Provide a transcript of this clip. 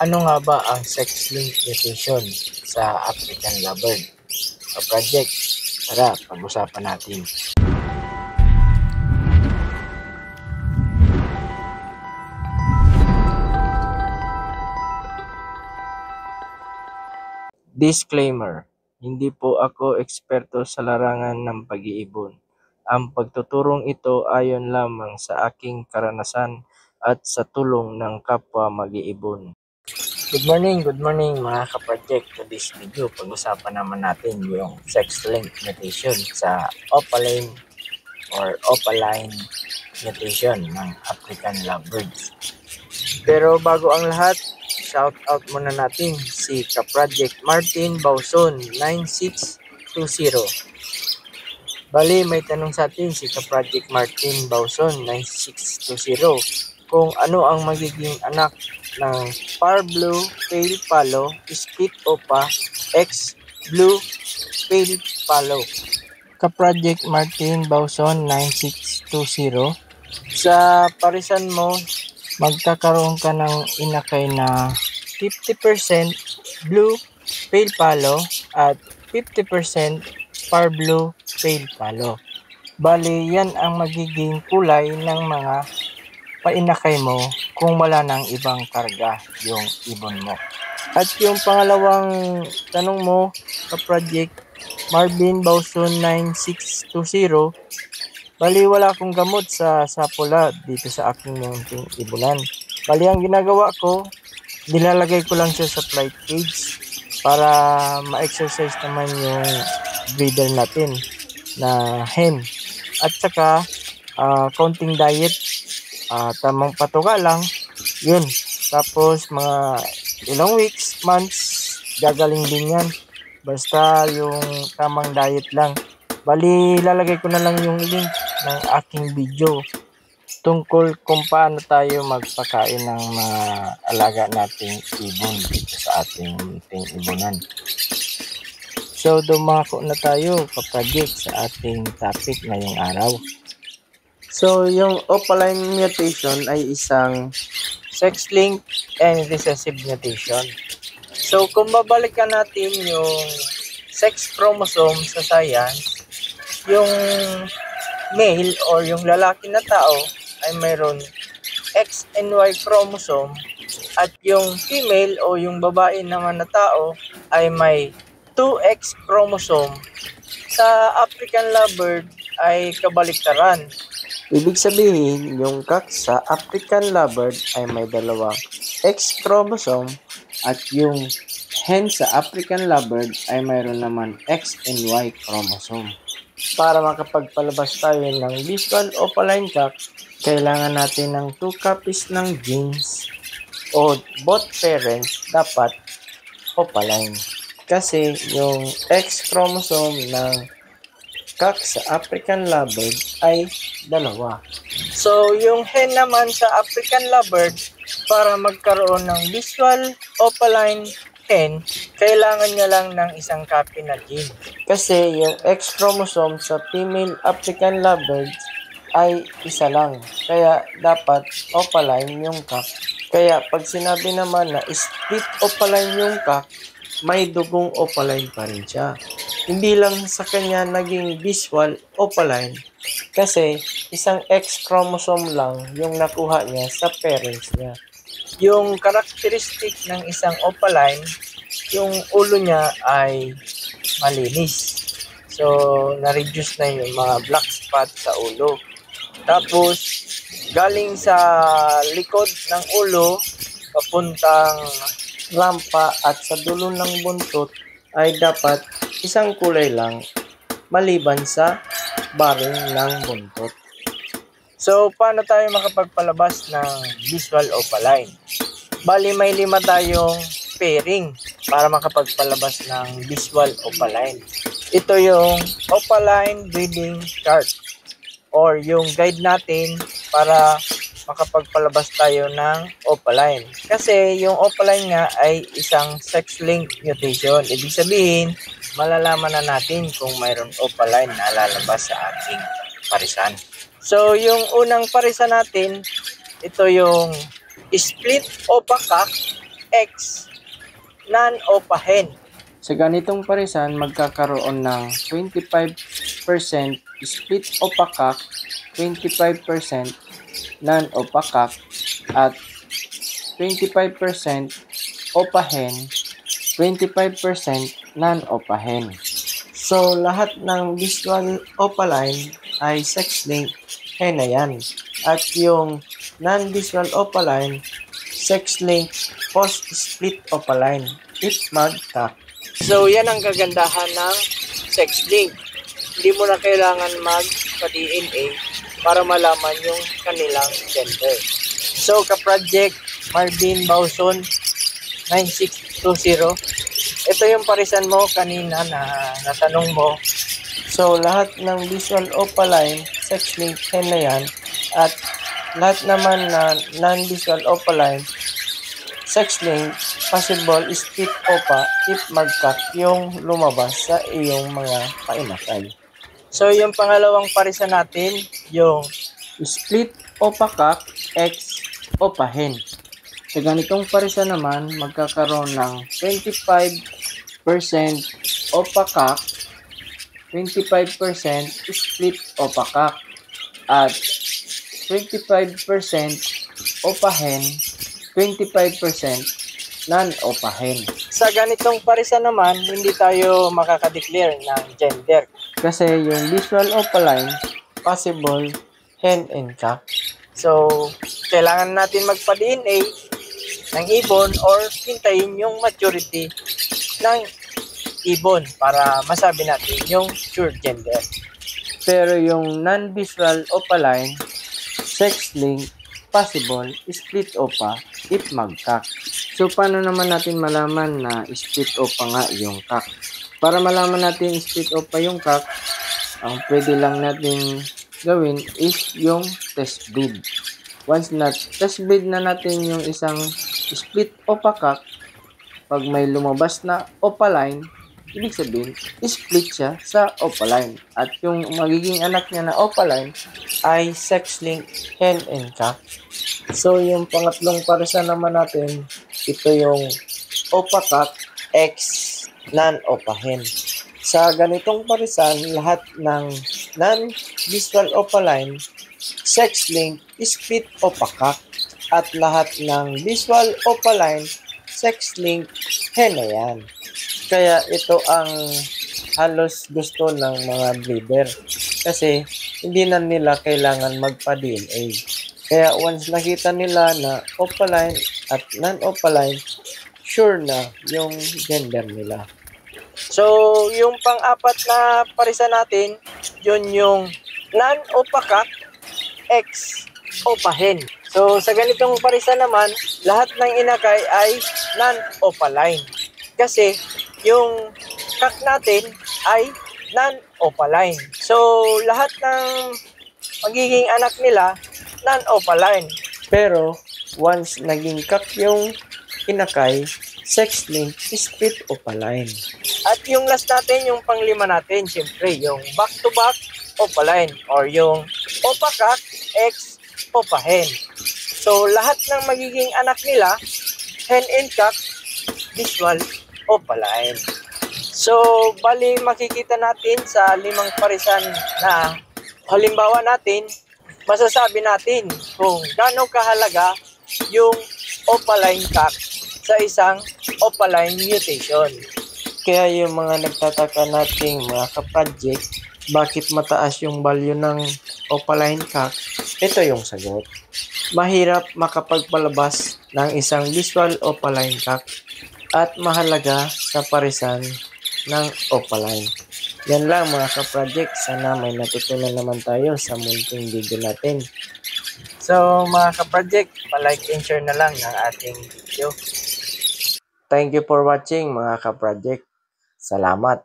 Ano nga ba ang sex-linked mutation sa African lovebird? Project, tara, pag-usapan natin. Disclaimer, hindi po ako eksperto sa larangan ng pag-iibon. Ang pagtuturong ito ayon lamang sa aking karanasan at sa tulong ng kapwa mag-iibon. Good morning mga ka-project. To this video, pag-usapan naman natin yung sex-linked mutation sa opaline mutation ng African lovebirds. Pero bago ang lahat, shout out muna natin si ka-project Martin Bauson 9620. Bali, may tanong sa atin si ka-project Martin Bauson 9620 kung ano ang magiging anak ng Par-Blue Pale Palo Split Opa X Blue Pale Palo. Ka-project Martin Bauson 9620, sa parisan mo, magkakaroon ka ng inakay na 50% Blue Pale Palo at 50% Par-Blue Pale Palo. Bali, yan ang magiging kulay ng mga painakay mo kung wala nang ibang karga yung ibon mo. At yung pangalawang tanong mo, ka-project Marvin Bauson 9620, bali wala akong gamot sa pula dito sa aking munting ibunan. Bali ang ginagawa ko, nilalagay ko lang siya sa flight cage para ma-exercise naman yung breeder natin na hen. At saka counting diet, tamang patuka lang, yun. Tapos mga ilang weeks, months, gagaling din yan. Basta yung tamang diet lang. Bali, lalagay ko na lang yung link ng aking video tungkol kung paano tayo magpakain ng mga alaga nating ibon dito sa ating munting ibunan. So, dumako na tayo ka-project sa ating topic ngayong araw. So, yung opaline mutation ay isang sex-linked and recessive mutation. So, kung babalikan natin yung sex chromosome sa science, yung male or yung lalaki na tao ay mayroon X and Y chromosome at yung female o yung babae naman na tao ay may 2X chromosome. Sa African lovebird ay kabaliktaran. Ibig sabihin, yung cock sa African lovebird ay may dalawang X chromosome at yung hen sa African lovebird ay mayroon naman X and Y chromosome. Para makapagpalabas tayo ng visual opaline cock, kailangan natin ng 2 copies ng genes o both parents dapat opaline. Kasi yung X chromosome ng cock sa African lovebird ay dalawa. So, yung hen naman sa African lovebird, para magkaroon ng visual opaline hen, kailangan niya lang ng isang copy na gene. Kasi yung X chromosome sa female African lovebirds ay isa lang. Kaya dapat opaline yung cock. Kaya pag sinabi naman na split opaline yung cock, may dugong opaline pa rin siya. Hindi lang sa kanya naging visual opaline kasi isang X chromosome lang yung nakuha niya sa parents niya. Yung characteristic ng isang opaline, yung ulo niya ay malinis. So, na-reduce na yung mga black spot sa ulo. Tapos, galing sa likod ng ulo, papuntang rampa at sa dulo ng buntot ay dapat isang kulay lang maliban sa baring ng buntot. So, paano tayo makapagpalabas ng visual opaline? Bali, may 5 tayong pairing para makapagpalabas ng visual opaline. Ito yung opaline breeding chart or yung guide natin para makapagpalabas tayo ng opaline. Kasi yung opaline nga ay isang sex-linked mutation. Ibig sabihin, malalaman na natin kung mayroon opaline na lalabas sa ating parisan. So, yung unang parisan natin, ito yung split opa cock X non-opahen. Sa ganitong parisan, magkakaroon ng 25% split opaque, 25% non-opaque, at 25% opahen, 25% non-opahen. So, lahat ng visual opaline ay sex-linked henna yan. At yung non-visual opaline, sex-linked post-split opaline if mag-CAC. So, yan ang kagandahan ng sex-link. Hindi mo na kailangan magpa-DNA para malaman yung kanilang gender. So, ka-project Marvin Bauson 9620, ito yung parisan mo kanina na natanong mo. So, lahat ng visual opaline, sex-link henna yan. At lahat naman na non-visual opaline, sex-link, possible split opa if mag-CAC yung lumabas sa iyong mga painakay. So, yung pangalawang parisan natin, yung split opa-CAC X opahen. Sa ganitong parisan naman, magkakaroon ng 25% opa-CAC, 25% split opa-CAC, at 25% opahen, 25% non-opahen. Sa ganitong parisan naman, hindi tayo makaka-declare ng gender. Kasi yung visual opaline, possible hen and CAC. So, kailangan natin magpa-DNA ng ibon or hintayin yung maturity ng ibon para masabi natin yung sure gender. Pero yung non-visual opaline, sex-linked, possible, split opa if mag-CAC. So, paano naman natin malaman na split opa nga yung CAC? Para malaman natin split opa yung CAC, ang pwede lang natin gawin is yung test breed. Once na test breed na natin yung isang split opa CAC, pag may lumabas na opaline, ibig sabihin, split siya sa opaline. At yung magiging anak niya na opaline ay sex-linked hen and CAC. So, yung pangatlong parisan naman natin, ito yung opa-CAC X non-opahen. Sa ganitong parisan, lahat ng non-visual opaline, sex-linked, split opa-CAC. At lahat ng visual opaline, sex-linked hen na yan. Kaya ito ang halos gusto ng mga breeder. Kasi hindi na nila kailangan magpa-DNA. Kaya once nakita nila na opaline at non-opaline, sure na yung gender nila. So, yung pang-apat na parisan natin, yun yung non-opaque X opahen. So, sa ganitong parisan naman, lahat ng inakay ay non-opaline. Kasi, yung CAC natin ay non-opaline. So, lahat ng magiging anak nila, non-opaline. Pero, once naging CAC yung inakay, sex-linked, split opaline. At yung last natin, yung panglima natin, siyempre, yung back-to-back opaline or yung opa-CAC X opahen. So, lahat ng magiging anak nila, hen and CAC, visual opaline. So, bali makikita natin sa limang parisan na halimbawa natin, masasabi natin kung gaano kahalaga yung opaline CAC sa isang opaline mutation. Kaya yung mga nagtataka nating mga ka-project, bakit mataas yung value ng opaline CAC? Ito yung sagot. Mahirap makapagpalabas ng isang visual opaline CAC at mahalaga sa parisan ng opaline. Yan lang mga ka-project. Sana may natutunan naman tayo sa munting video natin. So mga ka-project, pa-like and share na lang ng ating video. Thank you for watching mga ka-project. Salamat.